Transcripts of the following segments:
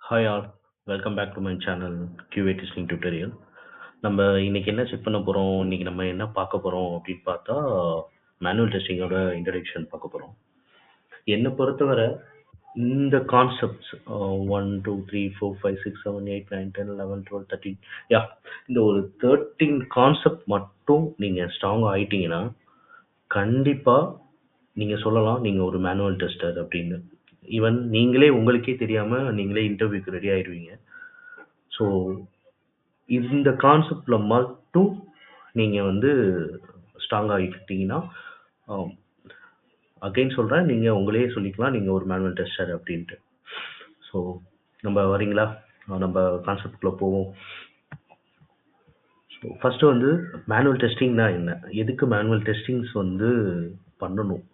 Hi all, welcome back to my channel QA testing tutorial. நம்ம இன்னைக்கு என்ன check பண்ண போகிறோம், இன்னைக்கு நம்ம என்ன பார்க்க போகிறோம் அப்படின்னு பார்த்தா மேனுவல் டெஸ்டிங்கோட இன்ட்ரடக்ஷன் பார்க்க போகிறோம். என்னை பொறுத்தவரை இந்த கான்செப்ட்ஸ் 1 2 3 4 5 6 7 8 9 10 11 12 13 யா இந்த ஒரு 13 கான்செப்ட் மட்டும் நீங்கள் ஸ்ட்ராங் ஆயிட்டீங்கன்னா கண்டிப்பாக நீங்கள் சொல்லலாம் நீங்கள் ஒரு மேனுவல் டெஸ்டர் அப்படின்னு. ஈவன் நீங்களே உங்களுக்கே தெரியாமல் நீங்களே இன்டர்வியூக்கு ரெடி ஆயிடுவீங்க. ஸோ இந்த கான்செப்டில் மட்டும் நீங்கள் வந்து ஸ்ட்ராங் ஆகிக்கிட்டீங்கன்னா அகைன் சொல்கிறேன், நீங்கள் உங்களே சொல்லிக்கலாம் நீங்கள் ஒரு மேனுவல் டெஸ்டர் அப்படின்ட்டு. ஸோ நம்ம வரீங்களா, நம்ம கான்செப்டுக்குள்ளே போவோம். ஸோ ஃபஸ்ட்டு வந்து மேனுவல் டெஸ்டிங்னா என்ன, எதுக்கு மேனுவல் டெஸ்டிங்ஸ் வந்து பண்ணணும்,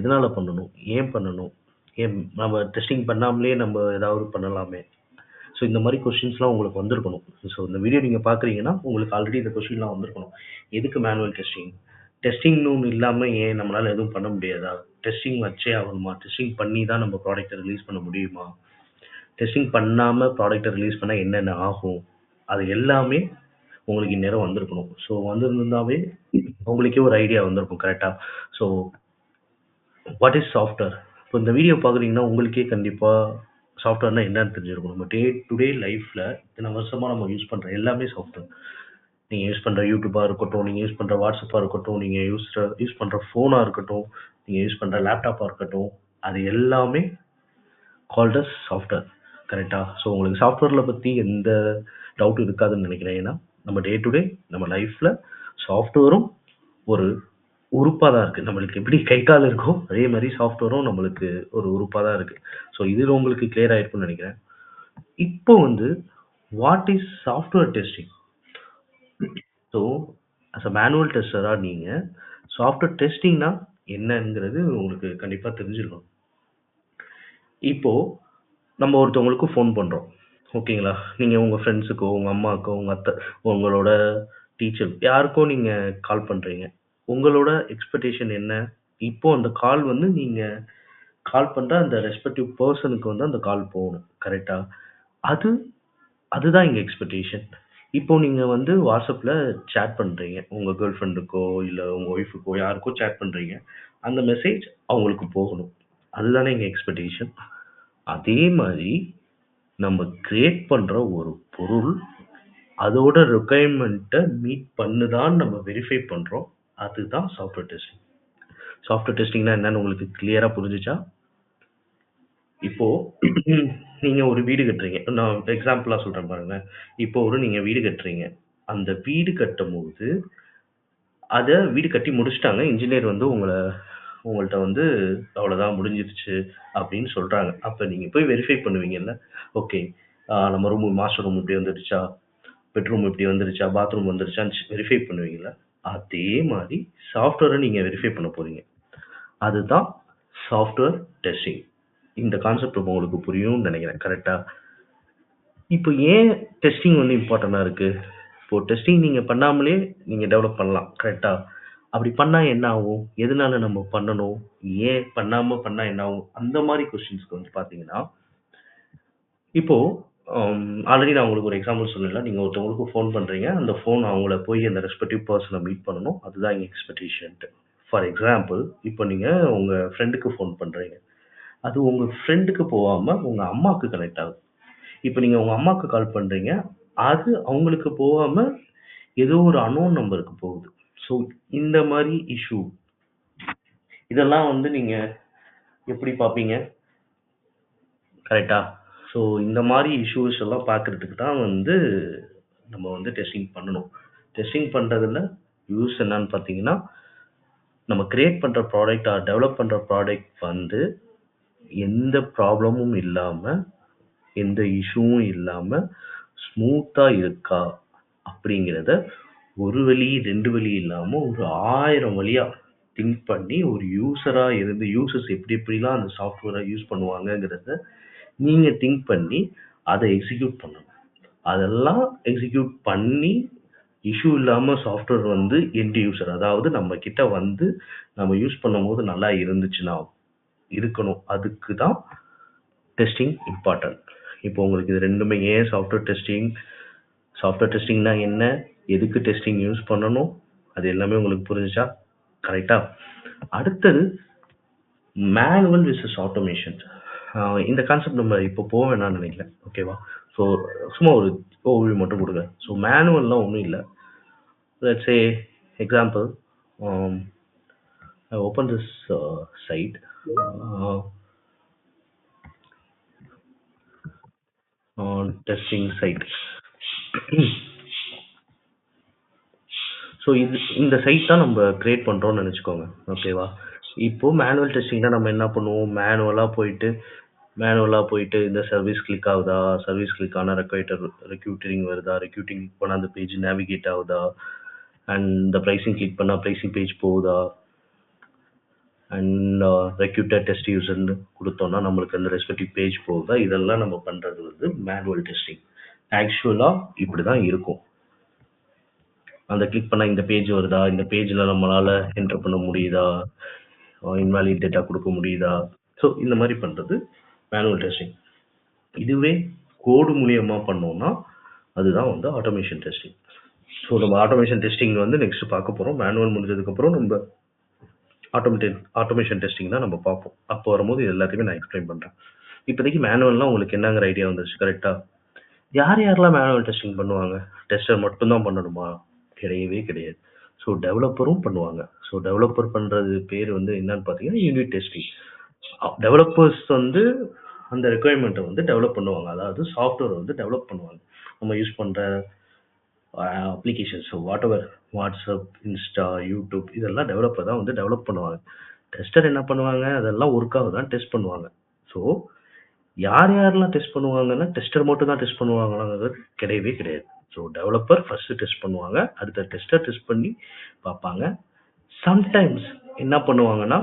எதனால் பண்ணணும், ஏன் பண்ணணும், ஏன் நம்ம டெஸ்டிங் பண்ணாமலே நம்ம ஏதாவது பண்ணலாமே. ஸோ இந்த மாதிரி கொஷின்ஸ்லாம் உங்களுக்கு வந்திருக்கணும். ஸோ இந்த வீடியோ நீங்கள் பார்க்குறீங்கன்னா உங்களுக்கு ஆல்ரெடி இந்த கொஷின்லாம் வந்திருக்கணும். எதுக்கு மேனுவல் டெஸ்டிங், டெஸ்டிங்னு ஒன்று இல்லாமல் ஏன் நம்மளால் எதுவும் பண்ண முடியாதா, டெஸ்டிங் வச்சே ஆகணுமா, டெஸ்டிங் பண்ணி தான் நம்ம ப்ராடக்ட்டை ரிலீஸ் பண்ண முடியுமா, டெஸ்டிங் பண்ணாமல் ப்ராடக்ட்டை ரிலீஸ் பண்ணால் என்னென்ன ஆகும், அது எல்லாமே உங்களுக்கு இந்நேரம் வந்திருக்கணும். ஸோ வந்திருந்தாவே உங்களுக்கே ஒரு ஐடியா வந்திருக்கும் கரெக்டாக. ஸோ வாட் இஸ் சாஃப்ட்வேர், இப்போ இந்த வீடியோ பார்க்குறீங்கன்னா உங்களுக்கே கண்டிப்பாக சாஃப்ட்வேர்னா என்னன்னு தெரிஞ்சிருக்கும். நம்ம டே டு டே லைஃப்பில் இத்தனை வருஷமாக நம்ம யூஸ் பண்ணுற எல்லாமே சாஃப்ட்வேர். நீங்கள் யூஸ் பண்ணுற யூடியூப்பாக இருக்கட்டும், நீங்கள் யூஸ் பண்ணுற வாட்ஸ்அப்பாக இருக்கட்டும், நீங்கள் யூஸ் பண்ணுற ஃபோனாக இருக்கட்டும், நீங்கள் யூஸ் பண்ணுற லேப்டாப்பாக இருக்கட்டும், அது எல்லாமே கால்ட் அஸ் சாஃப்ட்வேர். கரெக்டாக. ஸோ உங்களுக்கு சாஃப்ட்வேரில் பற்றி எந்த டவுட்டும் இருக்காதுன்னு நினைக்கிறேன். ஏன்னா நம்ம டே டு டே நம்ம லைஃப்பில் சாஃப்ட்வேரும் ஒரு உறுப்பாக தான் இருக்குது. நம்மளுக்கு எப்படி கை கால் இருக்கோ அதே மாதிரி சாஃப்ட்வேரும் நம்மளுக்கு ஒரு உறுப்பாக தான் இருக்குது. ஸோ இது உங்களுக்கு கிளியர் ஆகிருக்குன்னு நினைக்கிறேன். இப்போ வந்து what is software testing. So as a manual டெஸ்டராக நீங்கள் சாஃப்ட்வேர் டெஸ்டிங்னா என்னங்கிறது உங்களுக்கு கண்டிப்பாக தெரிஞ்சிருக்கணும். இப்போது நம்ம ஒருத்தவங்களுக்கு ஃபோன் பண்ணுறோம், ஓகேங்களா. நீங்கள் உங்கள் ஃப்ரெண்ட்ஸுக்கோ, உங்கள் அம்மாவுக்கோ, உங்கள் அத்தை, உங்களோட டீச்சர் யாருக்கோ நீங்கள் கால் பண்ணுறீங்க. உங்களோட எக்ஸ்பெக்டேஷன் என்ன, இப்போது அந்த கால் வந்து நீங்கள் கால் பண்ணுற அந்த ரெஸ்பெக்டிவ் பர்சனுக்கு வந்து அந்த கால் போகணும். கரெக்டாக. அது அதுதான் எங்கள் எக்ஸ்பெக்டேஷன். இப்போ நீங்கள் வந்து வாட்ஸ்அப்பில் சேட் பண்ணுறீங்க, உங்கள் கேர்ள் ஃப்ரெண்டுக்கோ இல்லை உங்கள் ஒய்ஃபுக்கோ யாருக்கோ சேட் பண்ணுறீங்க. அந்த மெசேஜ் அவங்களுக்கு போகணும். அதுதானே எங்கள் எக்ஸ்பெக்டேஷன். அதே மாதிரி நம்ம கிரியேட் பண்ணுற ஒரு பொருள் அதோட ரெக்குயர்மெண்ட்டை மீட் பண்ணுதான் நம்ம வெரிஃபை பண்ணுறோம். அதுதான் சாஃப்ட்வேர் டெஸ்டிங். சாஃப்ட்வேர் டெஸ்டிங்னா என்னன்னு உங்களுக்கு கிளியராக புரிஞ்சுச்சா? இப்போது நீங்கள் ஒரு வீடு கட்டுறீங்க, நான் எக்ஸாம்பிளாக சொல்கிறேன் பாருங்களேன். இப்போ நீங்கள் வீடு கட்டுறீங்க. அந்த வீடு கட்டும் போது அதை வீடு கட்டி முடிச்சிட்டாங்க, இன்ஜினியர் வந்து உங்கள்கிட்ட வந்து அவ்வளோதான் முடிஞ்சிருச்சு அப்படின்னு சொல்கிறாங்க. அப்போ நீங்கள் போய் வெரிஃபை பண்ணுவீங்கல்ல, ஓகே நம்ம ரூம், மாஸ்டர் ரூம் இப்படி வந்துருச்சா, பெட்ரூம் இப்படி வந்துருச்சா, பாத்ரூம் வந்துருச்சான்னு வெரிஃபை பண்ணுவீங்களா. அதே மாதிரி சாஃப்ட்வேரை நீங்கள் வெரிஃபை பண்ண போகிறீங்க. அதுதான் சாஃப்ட்வேர் டெஸ்டிங். இந்த கான்செப்ட் உங்களுக்கு புரியும்னு நினைக்கிறேன். கரெக்டாக. இப்போ ஏன் டெஸ்டிங் வந்து இம்பார்ட்டண்ட்டாக இருக்குது. இப்போது டெஸ்டிங் நீங்கள் பண்ணாமலே நீங்கள் டெவலப் பண்ணலாம். கரெக்டாக. அப்படி பண்ணால் என்ன ஆகும், எதனால நம்ம பண்ணணும், ஏன் பண்ணாமல் பண்ணால் என்ன ஆகும், அந்த மாதிரி கொஸ்டின்ஸ்க்கு வந்து பார்த்தீங்கன்னா, இப்போது ஆல்ரெடி நான் உங்களுக்கு ஒரு எக்ஸாம்பிள் சொன்னேன்ல, நீங்கள் ஒருத்தவங்களுக்கு ஃபோன் பண்ணுறீங்க, அந்த ஃபோன் அவங்கள போய் அந்த ரெஸ்பெக்டிவ் பர்சனை மீட் பண்ணணும். அதுதான் எங்கள் எக்ஸ்பெக்டேஷன்ட்டு. ஃபார் எக்ஸாம்பிள், இப்போ நீங்கள் உங்கள் ஃப்ரெண்டுக்கு ஃபோன் பண்ணுறீங்க, அது உங்கள் ஃப்ரெண்டுக்கு போகாமல் உங்கள் அம்மாவுக்கு கனெக்ட் ஆகுது. இப்போ நீங்கள் உங்கள் அம்மாவுக்கு கால் பண்ணுறீங்க, அது அவங்களுக்கு போகாமல் ஏதோ ஒரு அன்னோன் நம்பருக்கு போகுது. ஸோ இந்த மாதிரி இஷ்யூ, இதெல்லாம் வந்து நீங்கள் எப்படி பார்ப்பீங்க. கரெக்டா. ஸோ இந்த மாதிரி இஷ்யூஸ் எல்லாம் பார்க்குறதுக்கு தான் வந்து நம்ம வந்து டெஸ்டிங் பண்ணணும். டெஸ்டிங் பண்ணுறதுல யூஸ் என்னன்னு பார்த்தீங்கன்னா, நம்ம கிரியேட் பண்ணுற ப்ராடக்ட் ஆர் டெவலப் பண்ணுற ப்ராடக்ட் வந்து எந்த ப்ராப்ளமும் இல்லாமல், எந்த இஷ்யூவும் இல்லாமல் ஸ்மூத்தாக இருக்கா அப்படிங்கிறத ஒரு வழி 2 வழி இல்லாமல் ஒரு 1000 வழியாக திங்க் பண்ணி, ஒரு யூஸராக இருந்து யூசர்ஸ் எப்படி எப்படிலாம் அந்த சாஃப்ட்வேரை யூஸ் பண்ணுவாங்கங்கிறத நீங்கள் திங்க் பண்ணி அதை எக்ஸிக்யூட் பண்ணணும். அதெல்லாம் எக்ஸிக்யூட் பண்ணி இஷ்யூ இல்லாமல் சாஃப்ட்வேர் வந்து எண்ட் யூசர், அதாவது நம்ம கிட்ட வந்து நம்ம யூஸ் பண்ணும்போது நல்லா இருந்துச்சுன்னா இருக்கணும். அதுக்கு தான் டெஸ்டிங் இம்பார்ட்டன்ட். இப்போ உங்களுக்கு இது ரெண்டுமே ஏன் சாஃப்ட்வேர் டெஸ்டிங்னா என்ன, எதுக்கு டெஸ்டிங் யூஸ் பண்ணணும், அது எல்லாமே உங்களுக்கு புரிஞ்சுச்சா? கரெக்டா? அடுத்தது மேனுவல் விசஸ் ஆட்டோமேஷன். இந்த கான்செப்ட் நம்ம இப்போ போக வேணாம்னு நினைக்கிறேன். ஓகேவா? ஸோ சும்மா ஒரு ஓவர்வியூ மட்டும் கொடுங்க. ஸோ மேனுவல்லாம் ஒன்றும் இல்லை. Let's say example, I open this site. Testing site. So இந்த சைட் தான் நம்ம கிரியேட் பண்ணுறோம்னு நினச்சிக்கோங்க. ஓகேவா? இப்போ மேனுவல் டெஸ்டிங்னா நம்ம என்ன பண்ணுவோம், மேனுவலாக போயிட்டு இந்த சர்வீஸ் கிளிக் ஆகுதா, சர்வீஸ் கிளிக் ஆனால் ரெக்யூட்டரிங் வருதா, ரெக்யூட்டிங் கிளிக் பண்ணால் அந்த பேஜ் நேவிகேட் ஆகுதா, அண்ட் இந்த ப்ரைஸிங் கிளிக் பண்ணால் ப்ரைஸிங் பேஜ் போகுதா, அண்ட் ரெக்யூட்டர் டெஸ்ட் யூசர்னு கொடுத்தோம்னா நம்மளுக்கு அந்த ரெஸ்பெக்டிவ் பேஜ் போகுதா, இதெல்லாம் நம்ம பண்ணுறது வந்து மேனுவல் டெஸ்டிங். ஆக்சுவலாக இப்படி தான் இருக்கும். அந்த கிளிக் பண்ணால் இந்த பேஜ் வருதா, இந்த பேஜில் நம்மளால் என்டர் பண்ண முடியுதா, இன்வாலிட் டேட்டா கொடுக்க முடியுதா, ஸோ இந்த மாதிரி பண்ணுறது மேனுவல் டெஸ்டிங். இதுவே கோடு மூலியமாக பண்ணோம்னா அதுதான் வந்து ஆட்டோமேஷன் டெஸ்டிங். ஸோ நம்ம ஆட்டோமேஷன் டெஸ்டிங் வந்து நெக்ஸ்ட் பார்க்க போகிறோம். மேனுவல் முடிஞ்சதுக்கப்புறம் நம்ம ஆட்டோமேஷன் டெஸ்டிங் தான் நம்ம பார்ப்போம். அப்போ வரும்போது இது எல்லாத்தையுமே நான் எக்ஸ்பிளைன் பண்ணுறேன். இப்போதைக்கு மேனுவல்னால் உங்களுக்கு என்னங்கிற ஐடியா வந்துருச்சு. கரெக்டாக? யாரெல்லாம் மேனுவல் டெஸ்டிங் பண்ணுவாங்க? டெஸ்டர் மட்டும்தான் பண்ணணுமா? கிடையவே கிடையாது. ஸோ டெவலப்பரும் பண்ணுவாங்க. ஸோ டெவலப்பர் பண்ணுறது பேர் வந்து என்னன்னு பார்த்தீங்கன்னா யூனிட் டெஸ்டிங். டெவலப்பர்ஸ் வந்து அந்த ரெக்குயர்மெண்ட்டை வந்து டெவலப் பண்ணுவாங்க. அதாவது சாஃப்ட்வேர் வந்து டெவலப் பண்ணுவாங்க. நம்ம யூஸ் பண்ணுற அப்ளிகேஷன்ஸ் வாட்ஸ்அப், இன்ஸ்டா, யூடியூப் இதெல்லாம் டெவலப்பர் தான் வந்து டெவலப் பண்ணுவாங்க. டெஸ்டர் என்ன பண்ணுவாங்க, அதெல்லாம் ஒர்க்காக தான் டெஸ்ட் பண்ணுவாங்க. ஸோ யாரெல்லாம் டெஸ்ட் பண்ணுவாங்கன்னா டெஸ்டர் மட்டும் தான் டெஸ்ட் பண்ணுவாங்களாங்கிறது கிடையவே கிடையாது. ஸோ டெவலப்பர் ஃபர்ஸ்ட் டெஸ்ட் பண்ணுவாங்க, அடுத்த டெஸ்டர் டெஸ்ட் பண்ணி பார்ப்பாங்க. சம்டைம்ஸ் என்ன பண்ணுவாங்கன்னா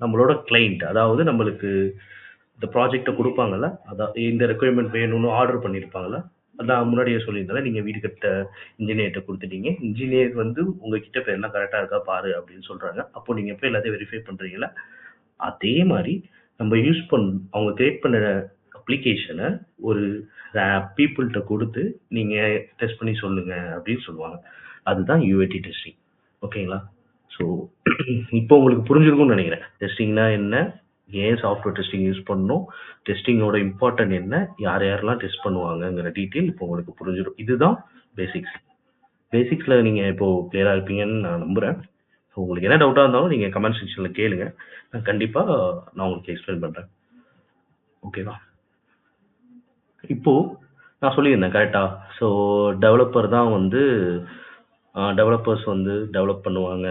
நம்மளோட கிளைண்ட், அதாவது நம்மளுக்கு இந்த ப்ராஜெக்டை கொடுப்பாங்கல்ல, அதாவது இந்த ரெக்குயர்மெண்ட் வேணும்னு ஆர்டர் பண்ணியிருப்பாங்கல்ல, அதான் முன்னாடியே சொல்லியிருந்தால நீங்கள் வீடு கட்ட இன்ஜினியர்கிட்ட கொடுத்துட்டீங்க, இன்ஜினியர் வந்து உங்ககிட்ட இப்போ எல்லாம் கரெக்டாக இருக்கா பாரு அப்படின்னு சொல்கிறாங்க. அப்போ நீங்கள் எப்போ எல்லாத்தையும் வெரிஃபை பண்ணுறீங்களா, அதே மாதிரி நம்ம அவங்க கிரியேட் பண்ண அப்ளிகேஷனை ஒரு பீப்புள்கிட்ட கொடுத்து நீங்கள் டெஸ்ட் பண்ணி சொல்லுங்க அப்படின்னு சொல்லுவாங்க. அதுதான் யூஏடி டெஸ்டிங். ஓகேங்களா? ஸோ இப்போ உங்களுக்கு புரிஞ்சிருக்கும்னு நினைக்கிறேன். டெஸ்டிங்னா என்ன, ஏன் சாஃப்ட்வேர் டெஸ்டிங் யூஸ் பண்ணணும், டெஸ்டிங்கோட இம்பார்ட்டன்ட் என்ன, யாரெல்லாம் டெஸ்ட் பண்ணுவாங்கங்கிற டீட்டெயில் இப்போ உங்களுக்கு புரிஞ்சிடும். இதுதான் பேசிக்ஸ். பேசிக்ஸில் நீங்கள் இப்போது கிளியராக இருப்பீங்கன்னு நான் நம்புகிறேன். ஸோ உங்களுக்கு என்ன டவுட்டாக இருந்தாலும் நீங்கள் கமெண்ட் செக்ஷனில் கேளுங்க, நான் கண்டிப்பாக நான் உங்களுக்கு எக்ஸ்பிளைன் பண்ணுறேன். ஓகேவா? இப்போது நான் சொல்லியிருந்தேன் கரெக்டாக. ஸோ டெவலப்பர்ஸ் வந்து டெவலப் பண்ணுவாங்க,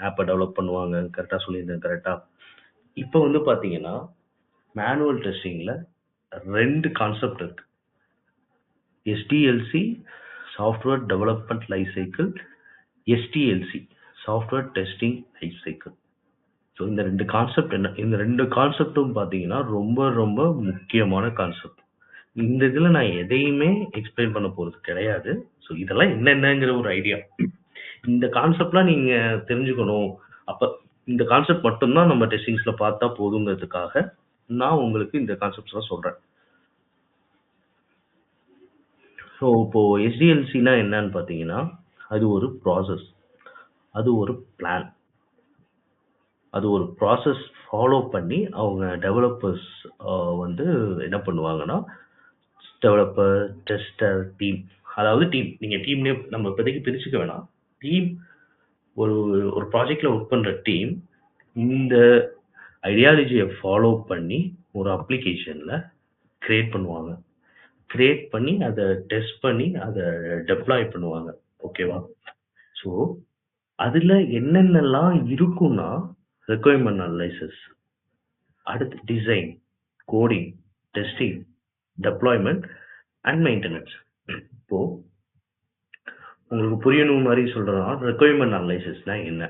ஆப்பை டெவலப் பண்ணுவாங்க, கரெக்டாக சொல்லியிருந்தேன். கரெக்டாக? இப்போ வந்து பார்த்தீங்கன்னா மேனுவல் டெஸ்டிங்கில் 2 கான்செப்ட் இருக்கு. SDLC, software development life cycle, STLC, software testing life cycle. So இந்த 2 கான்செப்ட் என்ன, இந்த 2 கான்செப்டும் பார்த்தீங்கன்னா ரொம்ப ரொம்ப முக்கியமான கான்செப்ட். இந்த இதில் நான் எதையுமே எக்ஸ்பிளைன் பண்ண போகிறது கிடையாது. ஸோ இதெல்லாம் என்னென்னங்கிற ஒரு ஐடியா, இந்த கான்செப்ட்லாம் நீங்கள் தெரிஞ்சுக்கணும். அப்போ இந்த கான்செப்ட் மட்டும்தான் நம்ம டெஸ்டிங்ஸில் பார்த்தா போதுங்கிறதுக்காக நான் உங்களுக்கு இந்த கான்செப்ட்ஸ்லாம் சொல்கிறேன். ஸோ இப்போது SDLCனா என்னன்னு பார்த்தீங்கன்னா அது ஒரு ப்ராசஸ், அது ஒரு பிளான், அது ஒரு ப்ராசஸ் ஃபாலோ பண்ணி அவங்க டெவலப்பர்ஸ் வந்து என்ன பண்ணுவாங்கன்னா டெவலப்பர், டெஸ்டர், டீம், அதாவது டீம், நீங்கள் டீம்லேயே நம்ம இப்போதைக்கு பிரிச்சுக்க வேணாம். டீம் ஒரு ப்ராஜெக்டில் ஒர்க் பண்ணுற டீம் இந்த ஐடியாலஜியை ஃபாலோ பண்ணி ஒரு அப்ளிகேஷனில் கிரியேட் பண்ணுவாங்க. கிரியேட் பண்ணி அதை டெஸ்ட் பண்ணி அதை டெப்ளாய் பண்ணுவாங்க. ஓகேவா? ஸோ அதில் என்னென்னலாம் இருக்குன்னா ரெக்குயர்மெண்ட் அனலைசிஸ், அடுத்து design, coding, testing, deployment and maintenance. இப்போ உங்களுக்கு புரியணும் மாதிரி சொல்றேன்னா ரெக்குயர்மெண்ட் அனலைசிஸ்னா என்ன.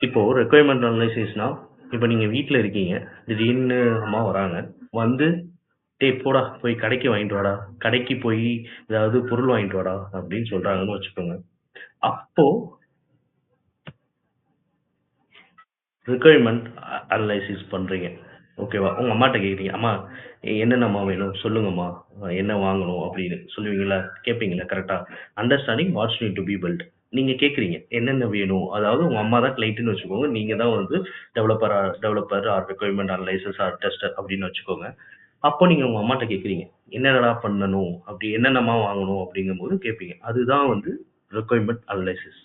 இப்போ ரெக்குயர்மெண்ட் அனலைசிஸ்னா இப்போ நீங்க வீட்டில் இருக்கீங்க, திடீர்னு அம்மா வராங்க, வந்து போடா போய் கடைக்கு வாங்கிட்டு வாடா, கடைக்கு போய் ஏதாவது பொருள் வாங்கிட்டு வாடா அப்படின்னு சொல்றாங்கன்னு வச்சுக்கோங்க. அப்போ ரெக்குயர்மெண்ட் அனலைசிஸ் பண்றீங்க. ஓகேவா? உங்க அம்மாட்ட கேட்குறீங்க, "அம்மா என்னென்னம்மா வேணும்? சொல்லுங்கம்மா. என்ன வாங்கணும்?" அப்படின்னு சொல்லுவீங்களா? கேட்பீங்களா கரெக்ட்டா? Understanding what's need to be build. நீங்க கேட்குறீங்க, என்னென்ன வேணும்? அதாவது உங்க அம்மா தான் கிளையண்ட்டுன்னு வச்சுக்கோங்க. நீங்க தான் வந்து developer or requirement analysis or tester அப்படின்னு வச்சுக்கோங்க. அப்போ நீங்க உங்க அம்மாட்ட கேட்குறீங்க, "என்னடா பண்ணணும்? அப்படி என்னென்னம்மா வாங்கணும்?" அப்படிங்கும்போது கேட்பீங்க. அதுதான் வந்து ரிக்வயர்மென்ட் அனலைசிஸ்.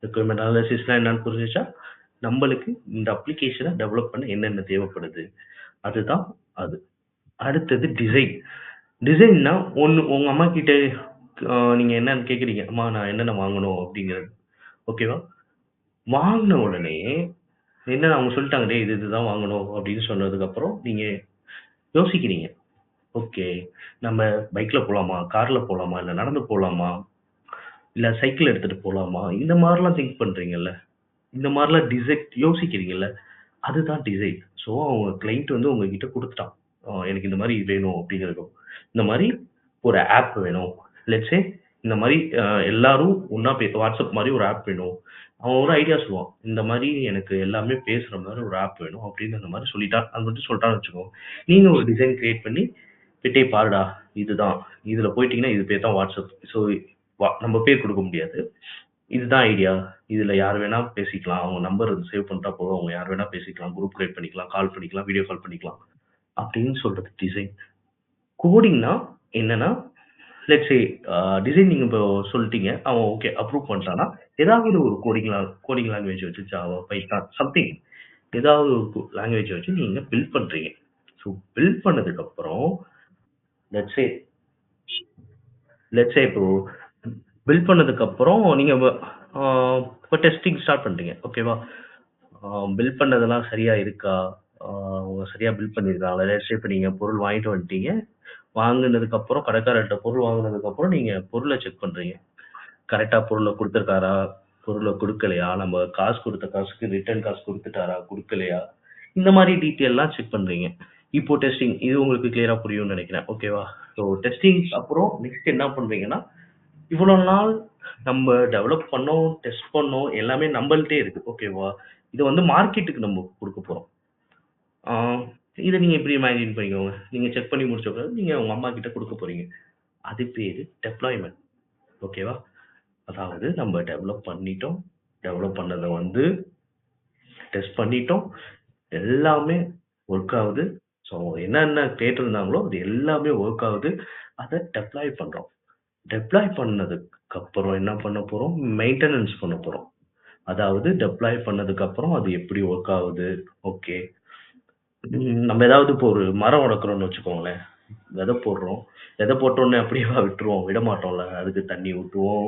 ரிக்வயர்மென்ட் அனலைசிஸ்னா என்னன்னு புரிஞ்சுச்சா? நம்பளுக்கு இந்த அப்ளிகேஷன டெவலப் பண்ண என்னென்ன தேவைப்படுது? அதுதான் அது. அடுத்தது டிசைன். டிசைன்னா ஒண்ணு உங்க அம்மாகிட்ட நீங்க என்னன்னு கேட்குறீங்க. "அம்மா நான் என்னென்ன வாங்கணும்?" அப்படிங்கிறது. ஓகேவா? வாங்குன உடனே என்ன அவங்க சொல்லிட்டாங்க, "டேய் இதுதான் வாங்கணும்." அப்படின்னு சொன்னதுக்கப்புறம் நீங்க யோசிக்கிறீங்க. ஓகே. நம்ம பைக்ல போலாமா? கார்ல போலாமா? இல்ல நடந்து போலாமா? இல்ல சைக்கிள் எடுத்துட்டு போலாமா? இந்த மாரிலாம் திங்க் பண்றீங்கல்ல. இந்த மாரிலாம் யோசிக்கிறீங்கல்ல. அதுதான் டிசைன். ஸோ, அவங்க கிளையண்ட் வந்து உங்ககிட்ட குடுத்துட்டான். எனக்கு இந்த மாரி வேணும் அப்படிங்கிறது. இந்த மாரி ஒரு ஆப் வேணும். லெட்ஸ் சே இந்த மாரி எல்லாரும் ஒண்ணா WhatsApp மாரி ஒரு ஆப் வேணும். அவன் ஒரு ஐடியா சொல்லுவான். இந்த மாரி எனக்கு எல்லாமே பேசுற மாரி ஒரு ஆப் வேணும் அப்படின்னு அந்த மாரி சொல்லிட்டான். அது மட்டும் சொல்லிட்டான்னு வச்சுக்கோங்க. நீங்க ஒரு டிசைன் கிரியேட் பண்ணி, "டேய் பாருடா, இதுதான். இதுல போயிட்டீங்கன்னா இது பேர் தான் WhatsApp." ஸோ, நம்ம பேர் குடுக்க முடியாது. இதுதான் ஐடியா. இதுல யார் வேணா பேசிக்கலாம். அவங்க நம்பர் சேவ் பண்ணிட்டா போதும். அவங்க யார் வேணா பேசிக்கலாம். குரூப் கிரியேட் பண்ணிக்கலாம். கால் பண்ணிக்கலாம். வீடியோ கால் பண்ணிக்கலாம். அப்படின்னு சொல்றது டிசைன். கோடிங்னா என்னன்னா, லெட்ஸ் சே டிசைன் நீங்க இப்போ சொல்ட்டீங்க. அவன் ஓகே அப்ரூவ் பண்ணிட்டான்னா, ஏதாவது ஒரு கோடிங் லாங்குவேஜ் வச்சு ஜாவா, பைத்தான் சம்திங் ஏதாவது ஒரு லாங்குவேஜ் வச்சு நீங்க பில்ட் பண்றீங்க. ஸோ பில்ட் பண்ணதுக்கப்புறம் லெட்ஸ் சே இப்போ பில்ட் பண்ணதுக்கப்புறம் நீங்க ஆ இப்போ டெஸ்டிங் ஸ்டார்ட் பண்றீங்க. ஓகேவா? பில்ட் பண்ணதெல்லாம் சரியா இருக்கா? ஆ அவங்க சரியா பில்ட் பண்ணியிருக்காங்களா? லெட்ஸ் சே இப்ப நீங்க பொருள் வாங்கிட்டு வந்துட்டீங்க. வாங்குனதுக்கப்புறம் கடைக்காரர்ட்ட பொருள் வாங்குனதுக்கப்புறம் நீங்க பொருள செக் பண்றீங்க. கரெக்ட்டா பொருள குடுத்துருக்காரா? பொருள குடுக்கலையா? நம்ம காசு குடுத்த காசுக்கு ரிட்டர்ன் காசு குடுத்துட்டாரா? குடுக்கலையா? இந்த மாரி டீட்டெயில்லாம் செக் பண்றீங்க. இப்போ டெஸ்டிங் இது உங்களுக்கு கிளியரா புரியும்னு நெனைக்கிறேன். ஓகேவா? ஸோ டெஸ்டிங் அப்புறம் நெக்ஸ்ட் என்ன பண்றீங்கன்னா, இவ்வளோ நாள் நம்ம டெவலப் பண்ணோம், டெஸ்ட் பண்ணோம், எல்லாமே நம்பள்ட்டயே இருக்கு. ஓகேவா? இத வந்து மார்க்கெட்டுக்கு நம்ம குடுக்க போறோம். ஆ இத நீங்க இப்படி இமேஜின் பண்ணிக்கோங்க. நீங்க செக் பண்ணி முடிச்ச பிறகு நீங்க உங்க அம்மா கிட்ட குடுக்க போறீங்க. அது பேரு டெப்ளாய்மென்ட். ஓகேவா? அதாவது நம்ம டெவலப் பண்ணிட்டோம். டெவலப் பண்ணத வந்து டெஸ்ட் பண்ணிட்டோம். எல்லாமே ஒர்க் ஆகுது. ஸோ என்னென்ன கேட்டிருந்தாங்களோ அது எல்லாமே ஒர்க் ஆகுது. அத டெப்ளாய் பண்றோம். டெப்ளாய் பண்ணதுக்கு அப்புறம் என்ன பண்ண போறோம்? மெயின்டனன்ஸ் பண்ண போறோம். அதாவது டெப்ளாய் பண்ணதுக்கு அப்புறம் அது எப்படி ஒர்க் ஆகுது? ஓகே. நம்ம ஏதாவது இப்போ ஒரு மரம் வளர்க்குறோம்னு வச்சுக்கோங்களேன். விதை போடுறோம். விதை போட்டோனே அப்படியேவா விட்டுருவோம்? விடமாட்டோம்ல. அதுக்கு தண்ணி ஊத்துவோம்.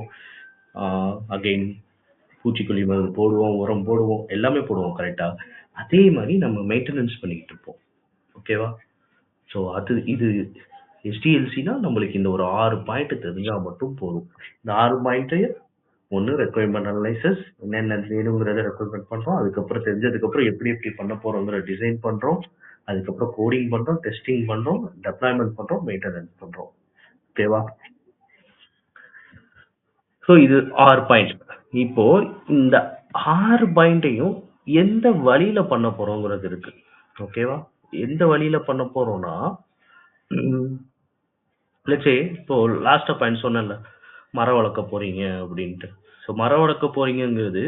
ஆ அகைன் பூச்சிக்கொல்லி மருந்து போடுவோம், உரம் போடுவோம், எல்லாமே போடுவோம் கரெக்ட்டா? அதே மாரி நம்ம மெயின்டனன்ஸ் பண்ணிக்கிட்டு இருப்போம். ஓகேவா? ஸோ இது HDLCனா நம்மளுக்கு இந்த ஒரு 6 பாயிண்ட் தெரிஞ்சா மட்டும் போதும். இந்த 6 பாயிண்ட்டையும் ஒண்ணு ரெக்வயர்மென்ட் அனலைசிஸ் என்னென்ன வேணுங்கிறத ரெக்வயர்மென்ட் பண்றோம். அதுக்கப்புறம் தெரிஞ்சதுக்கப்புறம் எப்படி எப்படி பண்ண போறோங்கிற டிசைன் பண்றோம். அதுக்கப்புறம் கோடிங் பண்றோம், டெஸ்டிங் பண்றோம், டெப்ளாய்மென்ட் பண்றோம், மெயின்டனன்ஸ் பண்றோம். ஓகேவா? ஸோ இது 6 பாயிண்ட். இப்போ இந்த 6 பாயிண்ட்டையும் எந்த வழியில பண்ண போறோங்கிறது இருக்கு. ஓகேவா? எந்த வழியில பண்ண போறோம்னா, லெட்ஸ் சே இப்போ லாஸ்ட்டா பாயிண்ட் சொன்னேன்ல. மரம் வளர்க்க போறீங்க அப்படின்ட்டு. ஸோ மரம் வளர்க்க போறீங்கங்கிறது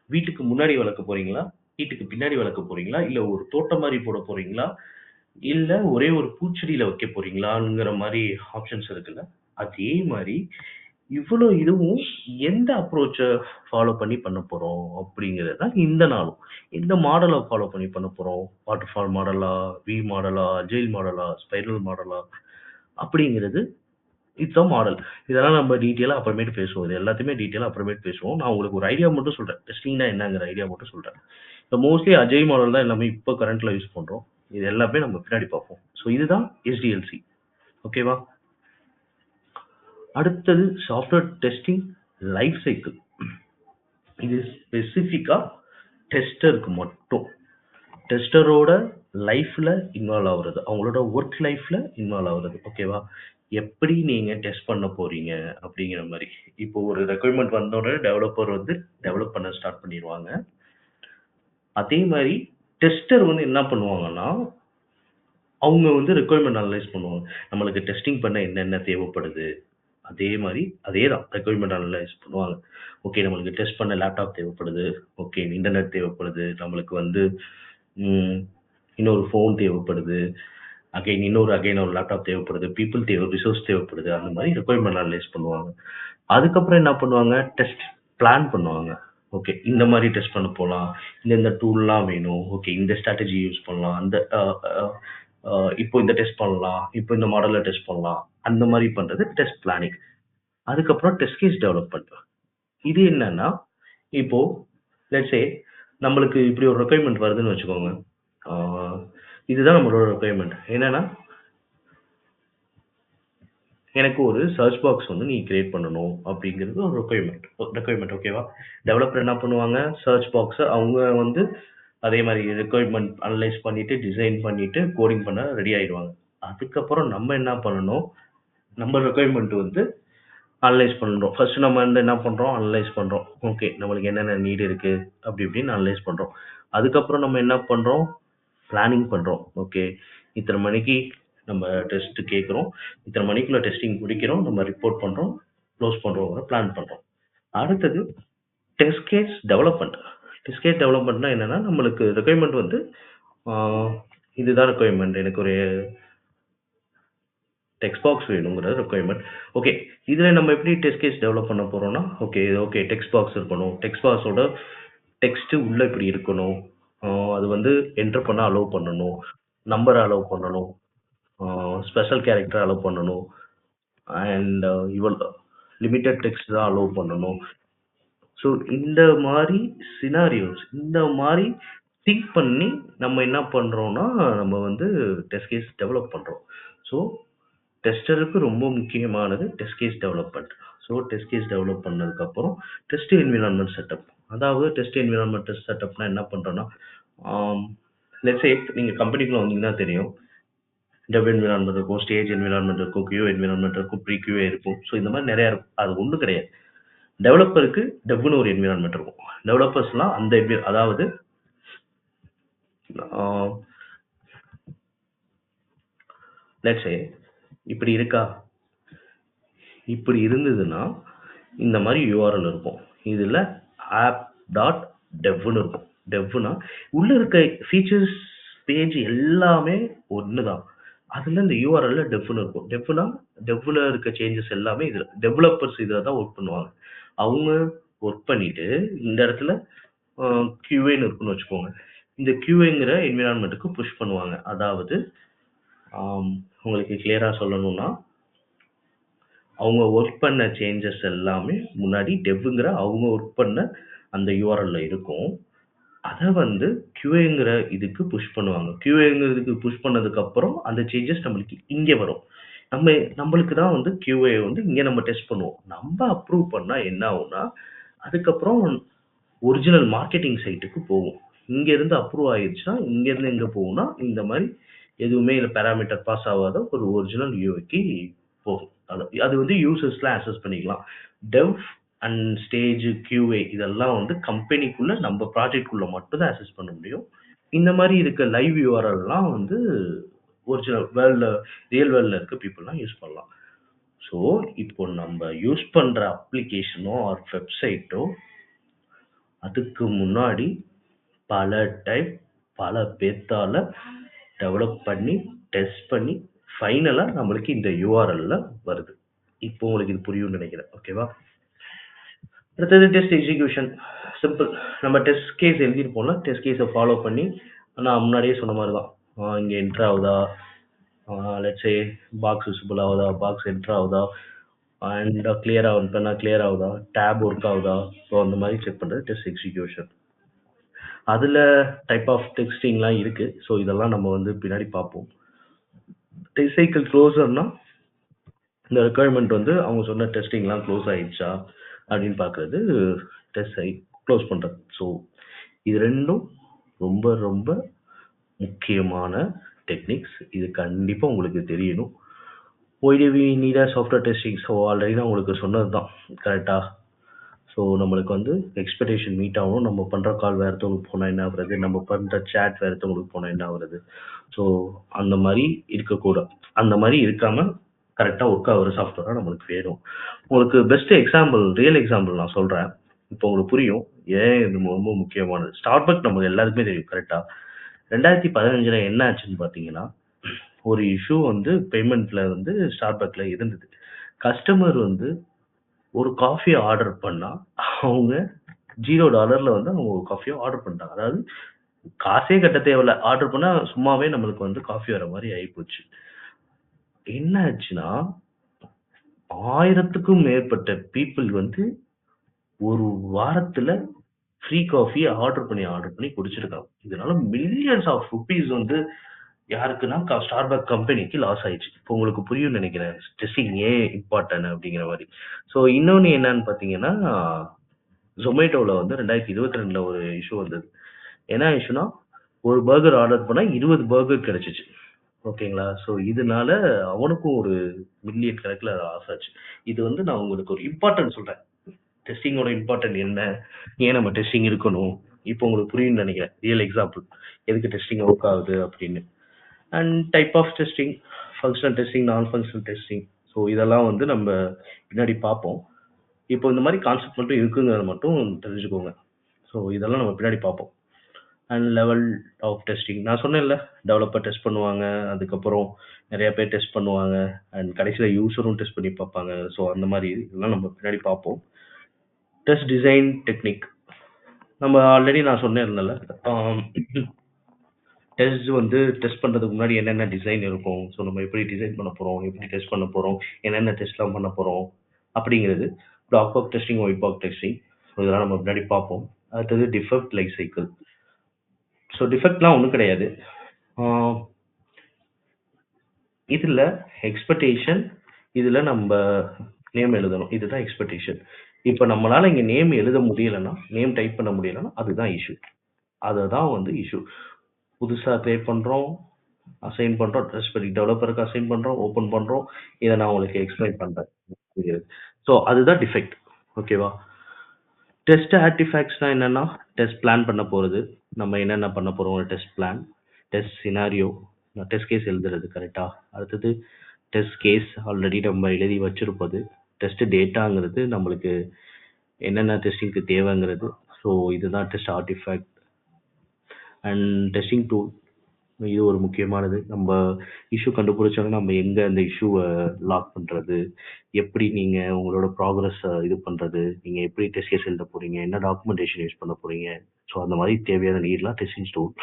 வீட்டுக்கு முன்னாடி வளர்க்க போறீங்களா? வீட்டுக்கு பின்னாடி வளர்க்க போறீங்களா? இல்ல ஒரு தோட்டம் மாரி போட போறீங்களா? இல்ல ஒரே ஒரு பூச்செடியில வைக்க போறீங்களாங்கிற மாரி ஆப்ஷன்ஸ் இருக்குல்ல. அதே மாரி இவ்வளோ இதுவும் எந்த அப்ரோச்ச ஃபாலோ பண்ணி பண்ண போறோம் அப்படிங்கிறது தான் இந்த நாளும். எந்த மாடல ஃபாலோ பண்ணி பண்ண போறோம்? வாட்டர்ஃபால் மாடலா? மாடலா? அஜைல் மாடலா? ஸ்பைரல் மாடலா? அப்படிங்கிறது இதுதான் மாடல். இதெல்லாம் நம்ம டீட்டெயிலா அப்புறமேட்டு பேசுவோம். இது எல்லாத்தையுமே டீட்டெயிலா அப்புறமேட்டு பேசுவோம். நான் உங்களுக்கு ஒரு ஐடியா மட்டும் சொல்றேன். டெஸ்டிங்னா என்னங்கிற ஐடியா மட்டும் சொல்றேன். இப்போ மோஸ்ட்லி அஜய் மாடல் தான் எல்லாமே இப்போ கரண்ட்ல யூஸ் பண்றோம். இது எல்லாமே நம்ம பின்னாடி பார்ப்போம். ஸோ இதுதான் SDLC. ஓகேவா? அடுத்தது சாஃப்ட்வேர் டெஸ்டிங் லைஃப் சைக்கிள். இது ஸ்பெசிஃபிக்கா டெஸ்டருக்கு மட்டும். டெஸ்டரோட லைஃப்ல இன்வால்வ் ஆகுறது. அவங்களோட ஒர்க் லைஃப்ல இன்வால்வ் ஆகுறது. ஓகேவா? எப்படி நீங்க டெஸ்ட் பண்ண போறீங்க அப்படிங்கிற மாரி. இப்போ ஒரு ரெக்வயர்மென்ட் வந்த உடனே டெவலப்பர் வந்து டெவலப் பண்ண ஸ்டார்ட் பண்ணிருவாங்க. அதே மாரி டெஸ்டர் வந்து என்ன பண்ணுவாங்கன்னா, அவங்க வந்து ரெக்யர்மென்ட் அனலைஸ் பண்ணுவாங்க. நம்மளுக்கு டெஸ்டிங் பண்ண என்னென்ன தேவைப்படுது? அதே மாரி அதே தான் ரெக்யர்மென்ட் அனலைஸ் பண்ணுவாங்க. ஓகே நம்மளுக்கு டெஸ்ட் பண்ண லேப்டாப் தேவைப்படுது. ஓகே இன்டர்நெட் தேவைப்படுது. நம்மளுக்கு வந்து ம் இன்னொரு ஃபோன் தேவைப்படுது. அகைன் ஒரு லேப்டாப் தேவைப்படுது. ரிசோர்ஸ் தேவைப்படுது. அந்த மாரி ரெக்யர்மென்ட் அனலைஸ் பண்ணுவாங்க. அதுக்கப்புறம் என்ன பண்ணுவாங்க? டெஸ்ட் பிளான் பண்ணுவாங்க. ஓகே இந்த மாரி டெஸ்ட் பண்ண போலாம். இந்த டூல்லாம் வேணும். ஓகே இந்த ஸ்ட்ராட்டஜி யூஸ் பண்ணலாம். அந்த அ அ அ இப்போ இந்த டெஸ்ட் பண்ணலாம். இப்போ இந்த மாடல்ல டெஸ்ட் பண்ணலாம். அந்த மாரி பண்றது டெஸ்ட் பிளானிங். அதுக்கப்புறம் டெஸ்ட் கேஸ் டெவலப்மென்ட். இது என்னன்னா, இப்போ லெட்ஸ் சே நம்மளுக்கு இப்படி ஒரு ரெக்யர்மென்ட் வருதுன்னு வச்சுக்கோங்க. ஆ இதுதான் நம்மளோட ரெக்யர்மென்ட். என்னன்னா, எனக்கு ஒரு சர்ச் பாக்ஸ் வந்து நீ கிரியேட் பண்ணணும் அப்படிங்கிறது ஒரு ரெக்யர்மென்ட் ஓகேவா? டெவலப்பர் என்ன பண்ணுவாங்க? சர்ச் பாக்ஸ அவங்க வந்து அதே மாரி ரெக்யர்மென்ட் அனலைஸ் பண்ணிட்டு, டிசைன் பண்ணிட்டு, கோடிங் பண்ண ரெடி ஆயிடுவாங்க. அதுக்கப்புறம் நம்ம என்ன பண்ணணும்? நம்ம ரெக்யர்மென்ட் வந்து அனலைஸ் பண்றோம். ஃபர்ஸ்ட் நம்ம வந்து என்ன பண்றோம்? அனலைஸ் பண்றோம். ஓகே. நம்மளுக்கு என்னென்ன நீட் இருக்கு? அப்படி இப்படின்னு அனலைஸ் பண்றோம். அதுக்கப்புறம் நம்ம என்ன பண்றோம்? பிளானிங் பண்றோம். ஓகே. இத்தனை மணிக்கு நம்ம டெஸ்ட் கேட்கிறோம். இத்தனை மணிக்குள்ள டெஸ்டிங் முடிக்கிறோம். நம்ம ரிப்போர்ட் பண்றோம். க்ளோஸ் பண்றோம். பிளான் பண்றோம். அடுத்தது test case development. Test case டெவலப்மென்ட்னா என்னன்னா, நம்மளுக்கு ரெக்யர்மென்ட் வந்து ஆ இதுதான் ரெக்யர்மென்ட். எனக்கு ஒரு டெக்ஸ்ட் பாக்ஸ் வேணுங்கிறது ரெக்யர்மென்ட். ஓகே. இதுல நம்ம எப்படி டெஸ்ட் கேஸ் டெவலப் பண்ண போறோம்னா, ஓகே டெக்ஸ்ட் பாக்ஸ் இருக்கணும். டெக்ஸ்ட் பாக்ஸோட டெக்ஸ்ட் உள்ள இப்படி இருக்கணும். ஆ அது வந்து என்டர் பண்ண அலோவ் பண்ணணும். நம்பர் அலோவ் பண்ணணும். ஆ ஸ்பெஷல் கேரக்டர் அலோவ் பண்ணணும். அண்ட் இவ்வளோ லிமிட்டட் டெக்ஸ்ட் தான் அலோவ் பண்ணணும். ஸோ இந்த மாரி சினாரியோஸ் இந்த மாரி திங்க் பண்ணி நம்ம என்ன பண்றோம்னா, நம்ம வந்து டெஸ்ட் கேஸ் டெவலப் பண்றோம். ஸோ டெஸ்டருக்கு ரொம்ப முக்கியமானது test case development. So test case develop பண்ணதுக்கப்புறம் டெஸ்ட் என்விரான்மென்ட் செட்டப். அதாவது டெஸ்ட் என்விரான்மென்ட் செட்டப்னா என்ன பண்றோம்னா, ஆம் லெட்ஸ் சே நீங்க கம்பெனிக்குள்ள வந்தீங்கன்னா தெரியும். டெவ் என்விரான்மென்ட் இருக்கும், ஸ்டேஜ் என்விரான்மென்ட் இருக்கும், கியூ என்விரான்மென்ட் இருக்கும், ப்ரீ கியூஏ இருக்கும். ஸோ இந்த மாரி நெறைய இருக்கும். அது ஒண்ணும் கிடையாது. டெவலப்பருக்கு டெவ்னு ஒரு என்விரான்மென்ட் இருக்கும். டெவலப்பர்ஸ்லாம் அந்த அதாவது ஆ லெட்ஸ் சே இப்படி இருக்கா? இப்படி இருந்ததுன்னா, இந்த மாரி யூஆர்எல் இருக்கும். இதுல app.devன்னு இருக்கும். டெவ்னா உள்ள இருக்க ஃபீச்சர்ஸ் பேஜ் எல்லாமே ஒண்ணுதான். அதுல இந்த யூஆர்எல்ல டெவ்ன்னு இருக்கும். டெவ்ல இருக்க சேஞ்சஸ் எல்லாமே இதுல டெவலப்பர்ஸ் இதுல தான் வொர்க் பண்ணுவாங்க. அவங்க வொர்க் பண்ணிட்டு இந்த இடத்துல அ QAன்னு இருக்குன்னு வச்சுக்கோங்க. இந்த QAங்கிற என்வைரன்மென்ட்க்கு புஷ் பண்ணுவாங்க. அதாவது ஆம் உங்களுக்கு கிளியரா சொல்லணும்னா அவங்க வொர்க் பண்ண சேஞ்சஸ் எல்லாமே முன்னாடி டெவ்ங்கிற அவங்க வொர்க் பண்ண அந்த யூஆர்எல்ல இருக்கும். அத வந்து QAங்கிற இதுக்கு புஷ் பண்ணுவாங்க. QAங்கிறதுக்கு புஷ் பண்ணதுக்கப்புறம் அந்த சேஞ்சஸ் நம்மளுக்கு இங்க வரும். நம்மளுக்கு தான் வந்து QA வந்து இங்க நம்ம டெஸ்ட் பண்ணுவோம். நம்ம அப்ரூவ் பண்ணா என்ன ஆகும்னா, அதுக்கப்புறம் ஒரிஜினல் மார்க்கெட்டிங் சைட்டுக்கு போகும். இங்க இருந்து அப்ரூவ் ஆயிருச்சுன்னா, இங்க இருந்து எங்க போகும்னா, இந்த மாரி எதுவுமே இதுல பாராமீட்டர் பாஸ் ஆகாத ஒரு ஒரிஜினல் யூஐக்கு போகும். அது வந்து யூசர்ஸ்லாம் அக்சஸ் பண்ணிக்கலாம். டெவ் அண்ட் ஸ்டேஜ், QA இதெல்லாம் வந்து கம்பெனிக்குள்ள நம்ம ப்ராஜெக்ட்குள்ள மட்டும் தான் அக்சஸ் பண்ண முடியும். இந்த மாரி இருக்க லைவ் யூஆர்எல்லாம் வந்து ஒரிஜினல் ரியல் வேர்ல்ட்ல இருக்க பீப்பிள்லாம் யூஸ் பண்ணலாம். ஸோ, இப்போ நம்ம யூஸ் பண்ற அப்ளிகேஷனோ ஆர் வெப்சைட்டோ அதுக்கு முன்னாடி பல டைம், பல பேத்தால டெவலப் பண்ணி, டெஸ்ட் பண்ணி, ஃபைனலா நம்மளுக்கு இந்த யூஆர்எல்ல வருது. இப்போ உங்களுக்கு இது புரியும்னு நெனைக்கிறேன். ஓகேவா? அடுத்தது டெஸ்ட் எக்ஸிகியூஷன். சிம்பிள். நம்ம டெஸ்ட் கேஸ் எழுதியிருப்போம்ல, டெஸ்ட் கேஸ ஃபாலோ பண்ணி நான் முன்னாடியே சொன்ன மாரி தான். இங்க என்டர் ஆகுதா? லெட்ஸ் சே பாக்ஸ் விசிபிள் ஆகுதா? பாக்ஸ் என்டர் ஆகுதா? அண்ட் கிளியரா வந்துட்டனா கிளியர் ஆகுதா? டேப் ஒர்க் ஆகுதா? ஸோ அந்த மாரி செக் பண்றது டெஸ்ட் எக்ஸிகியூஷன். அதுல டைப் ஆஃப் டெஸ்டிங்லாம் இருக்கு. ஸோ இதெல்லாம் நம்ம வந்து பின்னாடி பார்ப்போம். டெஸ்ட் சைக்கிள் க்ளோசர்னா, இந்த ரெக்யர்மென்ட் வந்து அவங்க சொன்ன டெஸ்டிங்லாம் க்ளோஸ் ஆயிடுச்சா? அப்படின்னு பார்க்கறது டெஸ்ட் க்ளோஸ் பண்றது. ஸோ இது 2ம் ரொம்ப ரொம்ப முக்கியமான டெக்னிக்ஸ். இது கண்டிப்பா உங்களுக்கு தெரியணும். Why do we need a software testing? So already நான் உங்களுக்கு சொன்னது தான். கரெக்ட்டா? ஸோ நம்மளுக்கு வந்து எக்ஸ்பெக்டேஷன் மீட் ஆகணும். நம்ம பண்ணுற கால் வேற ஒருத்தவங்களுக்கு போனால் என்ன ஆகுறது, நம்ம பண்ணுற சேட் வேற ஒருத்தவங்களுக்கு போனால் என்ன ஆகுறது. ஸோ அந்த மாதிரி இருக்கக்கூடாது. அந்த மாதிரி இருக்காம கரெக்டாக ஒர்க் ஆகிற சாஃப்ட்வேராக நம்மளுக்கு வேணும். உங்களுக்கு பெஸ்ட் எக்ஸாம்பிள், ரியல் எக்ஸாம்பிள் நான் சொல்கிறேன். இப்போ உங்களுக்கு புரியும் ஏன் இது ரொம்ப முக்கியமானது. ஸ்டார்பக் நமக்கு எல்லாருக்குமே தெரியும் கரெக்டாக. 2015 என்ன ஆச்சுன்னு பார்த்தீங்கன்னா, ஒரு இஷ்யூ வந்து பேமெண்ட்ல வந்து ஸ்டார்பக்ல இருந்தது. கஸ்டமர் வந்து ஒரு காஃபி ஆர்டர் பண்ணா, அவங்க $0 வந்து அவங்க ஒரு காஃபிய ஆர்டர் பண்ணிட்டாங்க. அதாவது காசே கட்ட தேவையில்ல. ஆர்டர் பண்ணா சும்மாவே நம்மளுக்கு வந்து காஃபி வர மாரி ஆயிப்போச்சு. என்ன ஆச்சுன்னா, 1000க்கும் மேற்பட்ட பீப்பிள் வந்து ஒரு வாரத்துல ஃப்ரீ காஃபி ஆர்டர் பண்ணி குடிச்சிருக்காங்க. இதனால மில்லியன்ஸ் ஆஃப் ரூப்பீஸ் வந்து யாருக்குன்னா ஸ்டார்பக் கம்பெனிக்கு லாஸ் ஆயிடுச்சு. இப்போ உங்களுக்கு புரியும்னு நினைக்கிறேன். டெஸ்டிங் ஏன் இம்பார்ட்டன்ட் அப்படிங்கிற மாரி. ஸோ இன்னொன்னு என்னன்னு பார்த்தீங்கன்னா, Zomatoல வந்து 2022ல ஒரு இஷ்யூ வந்தது. என்ன இஷ்யூன்னா, ஒரு பர்கர் ஆர்டர் பண்ணா 20 பர்கர் கிடைச்சுச்சு. ஓகேங்களா? ஸோ இதனால அவனுக்கும் ஒரு மில்லியன் கணக்குல லாஸ் ஆச்சு. இது வந்து நான் உங்களுக்கு ஒரு இம்பார்ட்டன்ட் சொல்றேன். டெஸ்டிங்கோட இம்பார்ட்டன்ட் என்ன? ஏன் நம்ம டெஸ்டிங் இருக்கணும்? இப்போ உங்களுக்கு புரியும்னு நினைக்கிறேன். Real example. எதுக்கு டெஸ்டிங் ஒர்க் ஆகுது அப்படின்னு. And type of testing, functional testing, non functional testing. So இதெல்லாம் வந்து நம்ம பின்னாடி பார்ப்போம். இப்போ இந்த மாதிரி கான்செப்ட் மட்டும் இருக்குங்கிறத மட்டும் தெரிஞ்சுக்கோங்க. ஸோ இதெல்லாம் நம்ம பின்னாடி பார்ப்போம். அண்ட் லெவல் ஆஃப் டெஸ்டிங் நான் சொன்னேன்ல, டெவலப்பர் டெஸ்ட் பண்ணுவாங்க, அதுக்கப்புறம் நிறைய பேர் டெஸ்ட் பண்ணுவாங்க, அண்ட் கடைசியில் யூஸரும் டெஸ்ட் பண்ணி பார்ப்பாங்க. ஸோ அந்த மாதிரி இதெல்லாம் நம்ம பின்னாடி பார்ப்போம். டெஸ்ட் டிசைன் டெக்னிக் நம்ம ஆல்ரெடி நான் சொன்னேன்ல, டெஸ்ட் வந்து டெஸ்ட் பண்ணுறதுக்கு முன்னாடி என்னென்ன டிசைன் இருக்கும், ஸோ நம்ம எப்படி டிசைன் பண்ண போகிறோம், எப்படி டெஸ்ட் பண்ண போகிறோம், என்னென்ன டெஸ்ட்லாம் பண்ண போகிறோம் அப்படிங்கிறது. பிளாக் பாக் டெஸ்டிங், ஒயிட் பாக் டெஸ்டிங், ஸோ இதெல்லாம் நம்ம முன்னாடி பார்ப்போம். அடுத்தது டிஃபெக்ட் லைஃப் சைக்கிள். ஸோ டிஃபெக்ட்லாம் ஒன்றும் கிடையாது. இதில் எக்ஸ்பெக்டேஷன், இதில் நம்ம நேம் எழுதணும். இதுதான் எக்ஸ்பெக்டேஷன். இப்போ நம்மளால் இங்கே நேம் எழுத முடியலைன்னா, நேம் டைப் பண்ண முடியலைன்னா அதுதான் இஷ்யூ. அதை தான் வந்து இஷ்யூ. புதுசாக க்ரியேட் பண்ணுறோம், அசைன் பண்ணுறோம், டெவலப்பருக்கு அசைன் பண்ணுறோம், ஓப்பன் பண்ணுறோம். இதை நான் உங்களுக்கு எக்ஸ்பிளைன் பண்ணுறேன். ஸோ அதுதான் டிஃபெக்ட். ஓகேவா? டெஸ்ட் ஆர்டிஃபேக்ட்ஸ்னா என்னன்னா, டெஸ்ட் பிளான் பண்ண போகிறது, நம்ம என்னென்ன பண்ண போகிறோம், test plan, test scenario, test case எழுதுறது கரெக்டாக. அடுத்தது டெஸ்ட் கேஸ் ஆல்ரெடி நம்ம எழுதி வச்சிருப்பது. டெஸ்ட் டேட்டாங்கிறது நம்மளுக்கு என்னென்ன டெஸ்டிங்க்கு தேவைங்கிறது. ஸோ இதுதான் test artifact. And testing tool, இது ஒரு முக்கியமானது. நம்ம இஷ்யூ கண்டுபிடிச்சோன்னா நம்ம எங்கே அந்த இஷ்யூவை லாக் பண்ணுறது, எப்படி நீங்கள் உங்களோட ப்ராக்ரஸ் இது பண்ணுறது, நீங்கள் எப்படி டெஸ்ட் கேஸ் எழுத போகிறீங்க, என்ன டாக்குமெண்டேஷன் யூஸ் பண்ண போகிறீங்க. ஸோ அந்த மாதிரி தேவையான நீட்லாம் testing tool.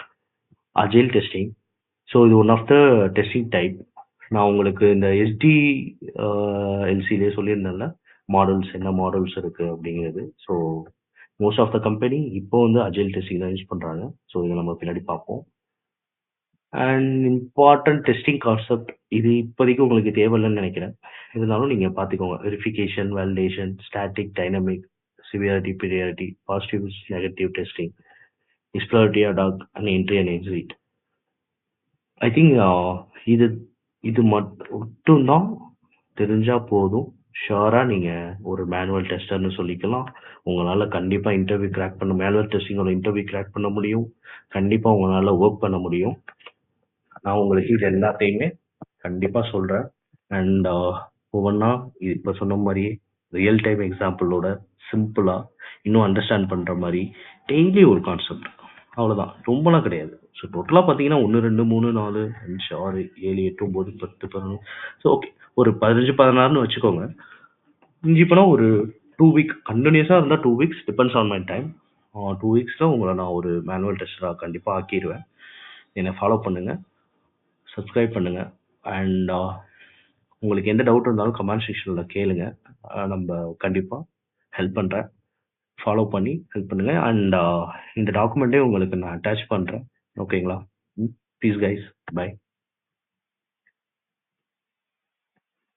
Agile testing, so இது one of the testing type. நான் உங்களுக்கு இந்த எஸ்டி எல்சிலே சொல்லியிருந்தேன்ல, மாடல்ஸ் என்ன மாடல்ஸ் இருக்குது அப்படிங்கிறது. So most of the company இப்போ வந்து அஜைல் டெஸ்டிங் தான் யூஸ் பண்ணுறாங்க. ஸோ இதை நம்ம பின்னாடி பார்ப்போம். அண்ட் இம்பார்ட்டன்ட் டெஸ்டிங் கான்செப்ட், இது இப்போதைக்கு உங்களுக்கு தேவையில்லைன்னு நினைக்கிறேன். இருந்தாலும் நீங்கள் பார்த்துக்கோங்க. Verification, validation, static, dynamic, severity, priority, positive, negative testing, explorative, attack, and entry and exit. I think இது இது மட்டும்தான் தெரிஞ்சால் போதும். ஷுவராக நீங்கள் ஒரு மேனுவல் டெஸ்டர்னு சொல்லிக்கலாம். உங்களால் கண்டிப்பாக இன்டர்வியூ கிராக் பண்ண, மேனுவல் டெஸ்டிங்கோட இன்டர்வியூ கிராக் பண்ண முடியும். கண்டிப்பாக உங்களால் ஒர்க் பண்ண முடியும். நான் உங்களுக்கு இது எல்லாத்தையுமே கண்டிப்பாக சொல்கிறேன். அண்ட் ஒவ்வொன்றா இப்போ சொன்ன மாதிரி ரியல் டைம் எக்ஸாம்பிளோட சிம்பிளாக இன்னும் அண்டர்ஸ்டாண்ட் பண்ணுற மாதிரி டெய்லி ஒரு கான்செப்ட், அவ்வளோதான். ரொம்பலாம் கிடையாது. ஸோ டோட்டலாக பார்த்தீங்கன்னா 1, 2, 3, 4, 5, 6, 7, 8, 9, 10, 11. ஸோ ஓகே, ஒரு 15, 16ன்னு வச்சுக்கோங்க. இஞ்சி போனால் ஒரு 2 வீக் கண்டினியூஸாக இருந்தால் 2 weeks, depends on my time. 2 வீக்ஸில் உங்களை நான் ஒரு மேனுவல் டெஸ்டராக கண்டிப்பாக ஆக்கிடுவேன். என்னை ஃபாலோ பண்ணுங்கள், சப்ஸ்கிரைப் பண்ணுங்கள். அண்ட் உங்களுக்கு எந்த டவுட் இருந்தாலும் கமெண்ட் செக்ஷனில் கேளுங்க. நம்ம கண்டிப்பாக ஹெல்ப் பண்ணுறேன். ஃபாலோ பண்ணி ஹெல்ப் பண்ணுங்கள். அண்ட் இந்த டாக்குமெண்ட்டே உங்களுக்கு நான் அட்டாச் பண்ணுறேன். ஓகேங்களா? Please guys, by.